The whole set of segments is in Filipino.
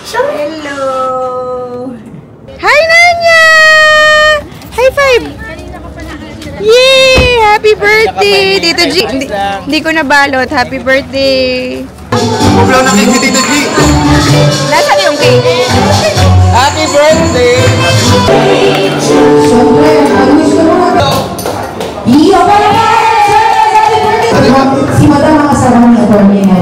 Hello! Hi, Nanya! High five! Yay! Happy birthday! Tito G! Hindi ko nabalot. Happy birthday! Pablaw na cake si Tito G! Nasaan yung cake? Happy birthday! Si Madam ang kasama ng attorney na.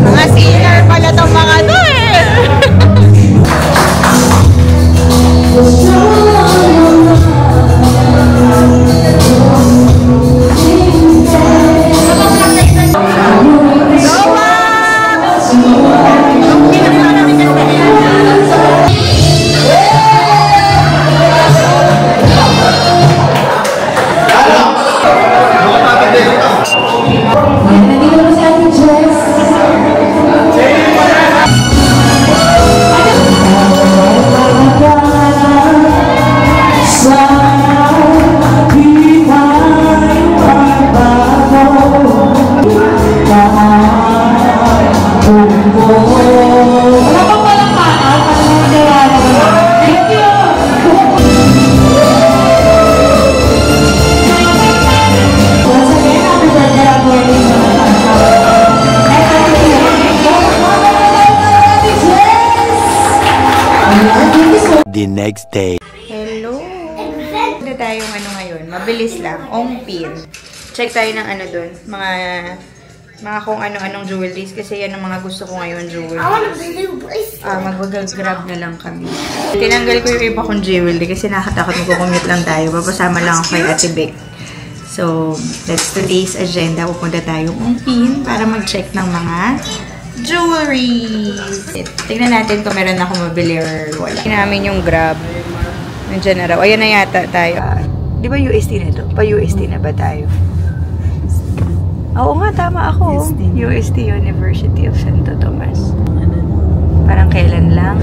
Mga singer pala itong mga to eh! The next day. Hello! Ano tayong ano ngayon? Mabilis lang. Ongpin. Check tayo ng ano dun. Mga kung ano-anong jewelries. Kasi yan ang mga gusto ko ngayon jewelries. Mag-grab na lang kami. Tinanggal ko yung iba kong jewelry kasi nakatakot mag-commute lang tayo. Papasama lang ako kay Ate Beck. So, that's today's agenda. Pupunta tayo Ongpin para mag-check ng mga jewelries. Tignan natin kung meron ako mabili or wala. Namin yung Grab. Nandiyan na raw. Ayan na yata tayo. Di ba UST na ito? Pa-UST na ba tayo? Oo nga, tama ako. UST University of Santo Tomas. Parang kailan lang.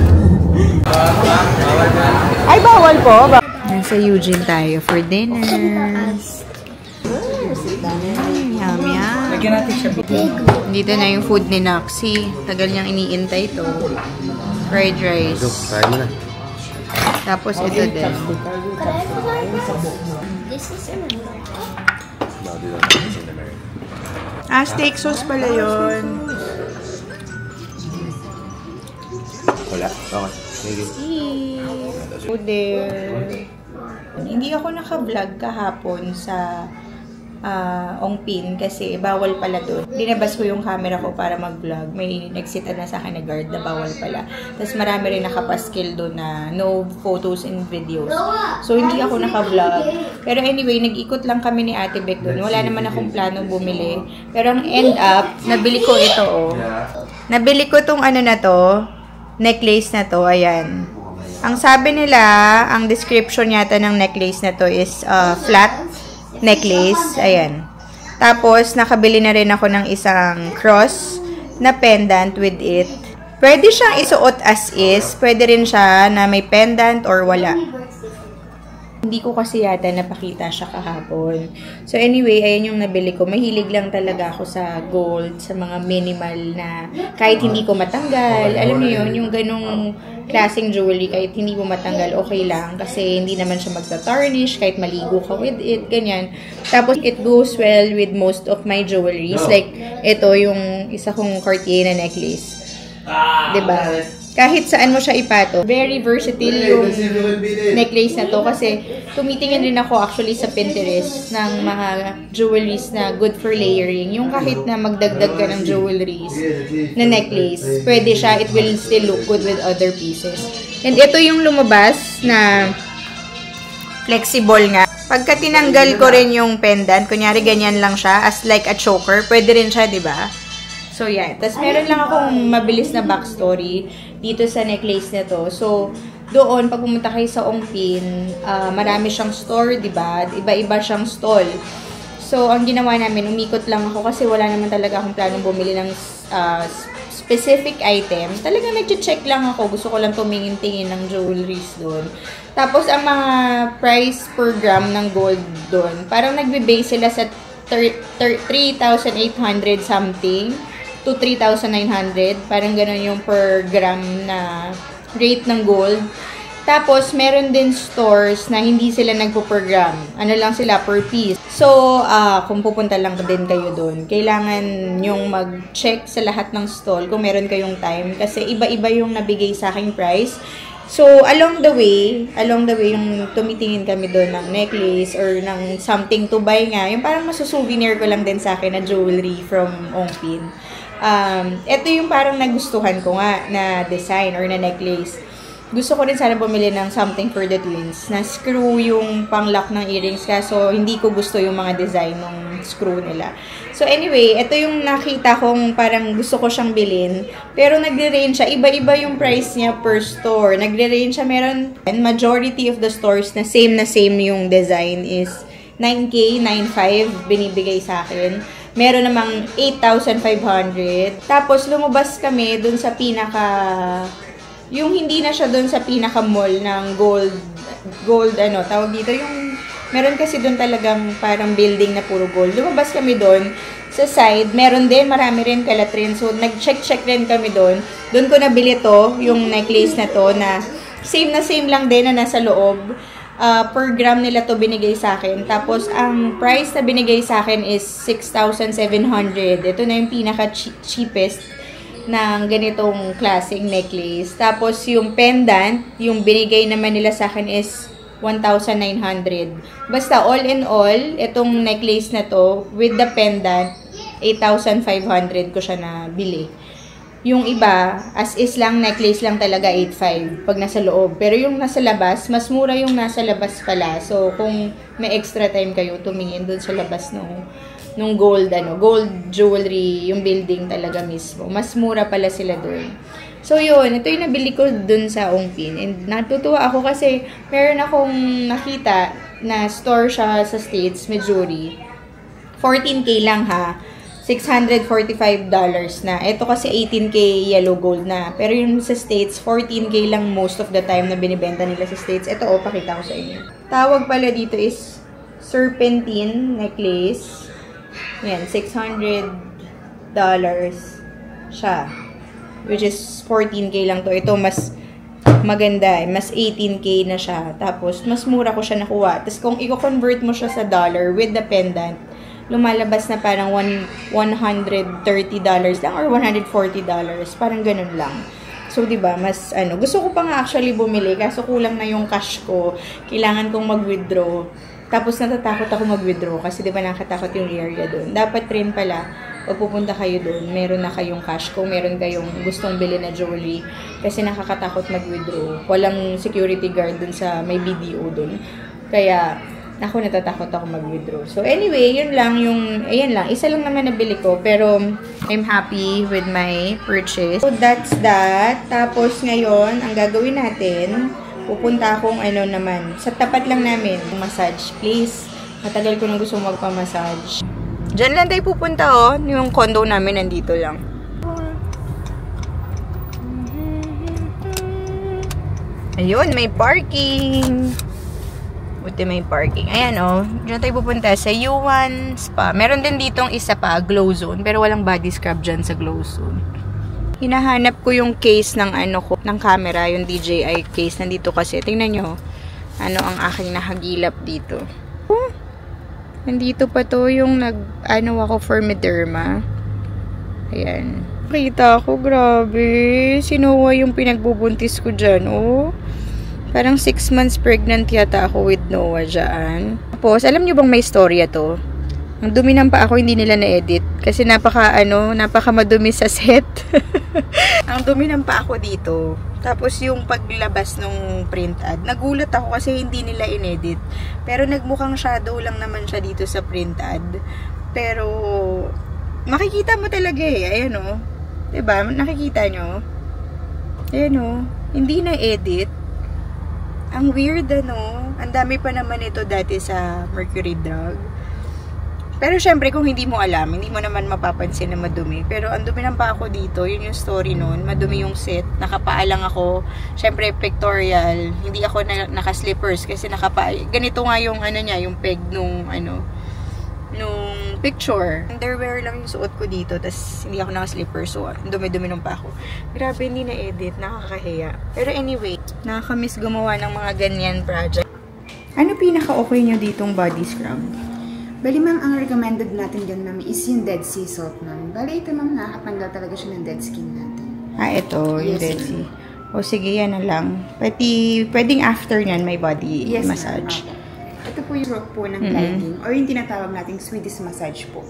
Ay, bawal po. Nasa Eugene tayo for dinner. Yum, yum. Lagyan natin siya bigay. Dito na yung food ni Noxy. Tagal niyang iniintay ito. Fried rice. Try mo na. Tapos ito din. Steak sauce pala yun. Wala. Okay. Thank you. Food there. Hindi ako naka-vlog kahapon sa Ongpin kasi bawal pala doon. Dinabas ko yung camera ko para mag-vlog. May nagsita na sa akin na guard na bawal pala. Tapos marami rin nakapaskil doon na no photos and videos. So, hindi ako naka-vlog. Pero anyway, nag-ikot lang kami ni Ate Beck doon. Wala naman akong planong bumili. Pero ang end up, nabili ko ito oh. Nabili ko tong ano na to, necklace na to. Ayan. Ang sabi nila, ang description yata ng necklace na to is flat necklace. Ayan. Tapos, nakabili na rin ako ng isang cross na pendant with it. Pwede siyang isuot as is. Pwede rin siya na may pendant or wala. Hindi ko kasi yata napakita siya kahapon. So anyway, ayan yung nabili ko. Mahilig lang talaga ako sa gold, sa mga minimal na kahit hindi ko matanggal. Alam niyo yun, yung ganong klaseng jewelry, kahit hindi mo matanggal, okay lang. Kasi hindi naman siya magta-tarnish, kahit maligo ka with it, ganyan. Tapos it goes well with most of my jewelries. Like, ito yung isa kong Cartier na necklace. Diba? Kahit saan mo siya ipato. Very versatile yung necklace na to kasi tumitingin rin ako actually sa Pinterest ng mga jewelries na good for layering. Yung kahit na magdagdag ka ng jewelries na necklace, pwede siya. It will still look good with other pieces. And ito yung lumabas na flexible nga. Pagka tinanggal ko rin yung pendant, kunyari ganyan lang siya as like a choker, pwede rin siya, diba? So, yeah. Tapos, meron lang akong mabilis na backstory dito sa necklace na to. So, doon, pag pumunta kayo sa Ongpin, marami siyang store, diba? Iba-iba siyang stall. So, ang ginawa namin, umikot lang ako kasi wala naman talaga akong planong bumili ng specific item. Talagang nag-check lang ako. Gusto ko lang tumingin-tingin ng jewelries doon. Tapos, ang mga price per gram ng gold doon, parang nagbe-base sila sa 3,800 something to 3,900. Parang ganun yung per gram na rate ng gold. Tapos, meron din stores na hindi sila nagpo-per gram. Ano lang sila, per piece. So, kung pupunta lang din kayo doon, kailangan yung mag-check sa lahat ng stall kung meron kayong time. Kasi iba-iba yung nabigay sa aking price. So, along the way yung tumitingin kami doon ng necklace or ng something to buy nga. Yung parang masusouvenir ko lang din sa akin na jewelry from Ongpin. Ito yung parang nagustuhan ko nga na design or na necklace. Gusto ko rin sana bumili ng something for the twins na screw yung pang-lock ng earrings kaso hindi ko gusto yung mga design ng screw nila. So anyway, ito yung nakita kong parang gusto ko siyang bilhin. Pero nagre-range siya. Iba-iba yung price niya per store. Nagre-range siya. Meron, and majority of the stores na same yung design is 9K, 9,500 binibigay sa akin. Meron namang 8,500. Tapos lumabas kami dun sa yung hindi na siya doon sa pinaka-mall ng gold tawag dito, yung meron kasi doon talagang parang building na puro gold. Lumabas kami doon sa side, meron din, marami rin kalatrin. So, nag-check rin kami doon. Doon ko nabili to, yung necklace na to, na same lang din na nasa loob. Per gram nila to binigay sa akin. Tapos, ang price na binigay sa akin is 6,700. Ito na yung pinaka-cheapest ng ganitong klaseng necklace. Tapos, yung pendant, yung binigay naman nila sa akin is 1,900. Basta, all in all, itong necklace na to, with the pendant, 8,500 ko siya nabili. Yung iba, as is lang, necklace lang talaga, 8,500 pag nasa loob. Pero yung nasa labas, mas mura yung nasa labas pala. So, kung may extra time kayo, tumingin dun sa labas nung gold jewelry, yung building talaga mismo. Mas mura pala sila doon. So, yun. Ito yung nabili ko doon sa Ongpin. And natutuwa ako kasi meron akong nakita na store siya sa States, Missouri. 14K lang ha. $645 na. Ito kasi 18K yellow gold na. Pero yung sa States, 14K lang most of the time na binibenta nila sa States. Ito, pakita ko sa inyo. Tawag pala dito is serpentine necklace. Yan, $600 siya. Which is 14K lang to. Ito, mas maganda eh. Mas 18K na siya. Tapos, mas mura ko siya nakuha. Tapos, kung i-convert mo siya sa dollar with the pendant, lumalabas na parang $130 lang or $140. Parang ganun lang. So, diba, mas, gusto ko pa nga actually bumili. Kaso kulang na yung cash ko. Kailangan kong mag-withdraw. Tapos, natatakot ako mag-withdraw kasi di ba nakatakot yung area doon. Dapat rin pala, pag pupunta kayo doon, meron na kayong cash kung meron kayong gustong bili na jewelry. Kasi nakakatakot mag-withdraw. Walang security guard doon sa may BDO doon. Kaya, ako natatakot ako mag-withdraw. So, anyway, ayan lang. Isa lang naman nabili ko. Pero, I'm happy with my purchase. So, that's that. Tapos, ngayon, ang gagawin natin, pupunta akong naman, sa tapat lang namin, massage place. Matagal ko nang gusto magpa-massage. Diyan lang tayo pupunta, oh. Yung condo namin, nandito lang. Ayun, may parking. Buti may parking. Ayan, oh. Diyan tayo pupunta sa Yuan Spa. Meron din ditong isa pa, Glow Zone. Pero walang body scrub dyan sa Glow Zone. Hinahanap ko yung case ng ng camera, yung DJI case. Nandito kasi. Tingnan nyo. Ang aking nahagilap dito. Oh, nandito pa to yung ako for Mederma. Ayan. Kita ko, grabe. Sinuwa yung pinagbubuntis ko dyan, oh. Parang 6 months pregnant yata ako with Noah dyan. Tapos, alam nyo bang may storya to? Ang dumi ng pa ako, hindi nila na-edit. Kasi napaka madumi sa set. Ang dumi ng pa ako dito. Tapos yung paglabas ng print ad, nagulat ako kasi hindi nila inedit. Pero nagmukhang shadow lang naman siya dito sa print ad. Pero, makikita mo talaga eh. Ayan o. Diba? Nakikita nyo? Ayan o. Hindi na-edit. Ang weird Ang dami pa naman ito dati sa Mercury Drug. Pero syempre, kung hindi mo alam, hindi mo naman mapapansin na madumi. Pero ang dumi ng paa ko dito, yun yung story nun. Madumi yung set. Nakapaalang ako. Syempre, pictorial. Hindi ako naka-slippers kasi ganito nga yung ano niya, yung peg nung nung picture. Underwear lang yung suot ko dito, tas hindi ako naka-slippers. So, dumi-dumi ng paa ko. Grabe, hindi na-edit. Nakakahiya. Pero anyway, nakakamiss gumawa ng mga ganyan project. Ano pinaka-okay nyo ditong body scrub? Bali, ma'am, ang recommended natin dyan, ma'am, is yung Dead Sea Salt, ma'am. Bali, ito, ma'am, nakakatanggal talaga siya ng dead skin natin. Ito, yung Dead Sea. O, sige, yan na lang. Pwedeng after nyan, may body massage. Ito po yung rope po ng gliding, or yung tinatawag nating Swedish massage po.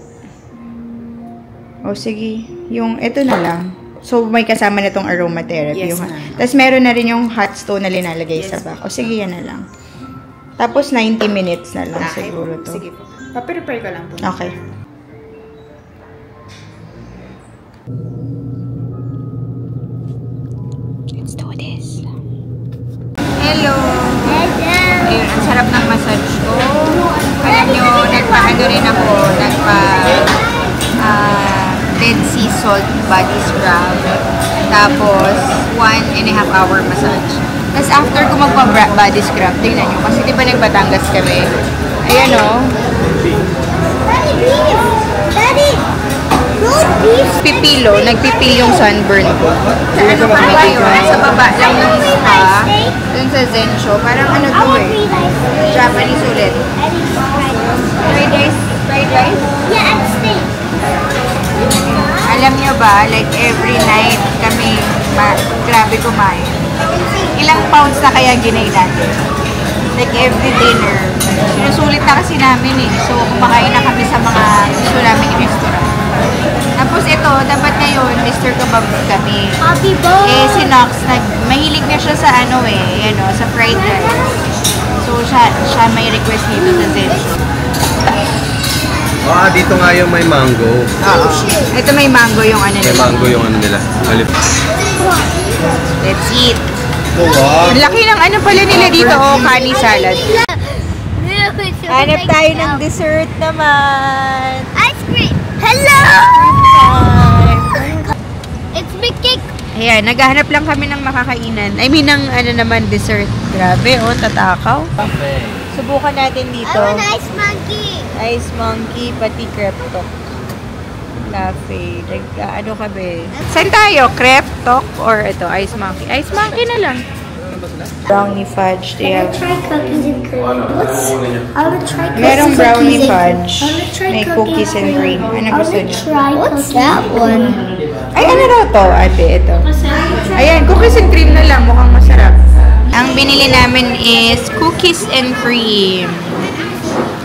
O, sige. Ito na lang. So, may kasama na itong aromatherapy. Yes, ma'am. Tapos, meron na rin yung hot stone na linalagay sa back. O, sige, yan na lang. Tapos, 90 minutes na lang siguro to. Sige po. Pa-prepare ko lang po. Okay. Let's do this. Hello! Ayun, ang sarap ng massage ko. Alam nyo, nagpa-ano rin ako. Dead Sea Salt body scrub. Tapos, 1.5 hour massage. Tapos, after ko magpa-body scrub, tingnan nyo. Kasi di ba nagbatangas kami? Ayan o. Pipilo. Nagpipil yung sunburn ko. Sa ano kami ngayon? Sa baba lang yung spa. Dun sa Zensho. Parang ano to eh. Japanese ulit. Fried rice? Yeah, and steak. Alam nyo ba, like every night kami grabe kumain. Ilang pounds na kaya ginay natin? Like every dinner. Sinusulit na kasi namin eh. So, kumakain na kami sa mga gusto namin yung restaurant. Tapos ito, dapat ngayon, Mr. Kebab kami. Happy birthday! Eh, si Nox, mahilig na siya sa ano eh, sa fried rice. So, siya may request dito sa Zensho. Dito nga yung may mango. Oo. Ito may mango yung ano May nila. mango yung ano nila. Let's eat. Oh, wow. Ang laki ng ano pala nila dito, kani salad. Hanap tayo ng dessert naman. Ice cream! Hello! It's big cake! Ayan, naghahanap lang kami ng makakainan. I mean, ng ano naman, dessert. Grabe, tatakaw. Subukan natin I dito. want ice monkey! Ice monkey, pati crepe talk. Cafe. Ano kami? Saan tayo? Crepe talk or ito, ice monkey? Ice monkey na lang. Brownie fudge. They have... Try cookies and cream. I would try Merong brownie fudge. May cookies and cream. Ano gusto niyo? What's that one? Ay, ano daw to, ate? Ito. Ayan, cookies and cream na lang. Mukhang masarap. Ang binili namin is cookies and cream.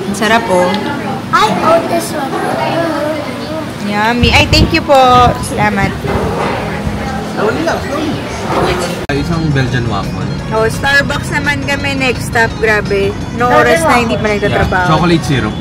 Ang sarap po. I own this one. Yummy. Ay, thank you po. Salamat. Isang Belgian waffle. Oh, Starbucks naman kami next stop. Grabe. No oras na hindi pa nagtatrabaho. Chocolate syrup.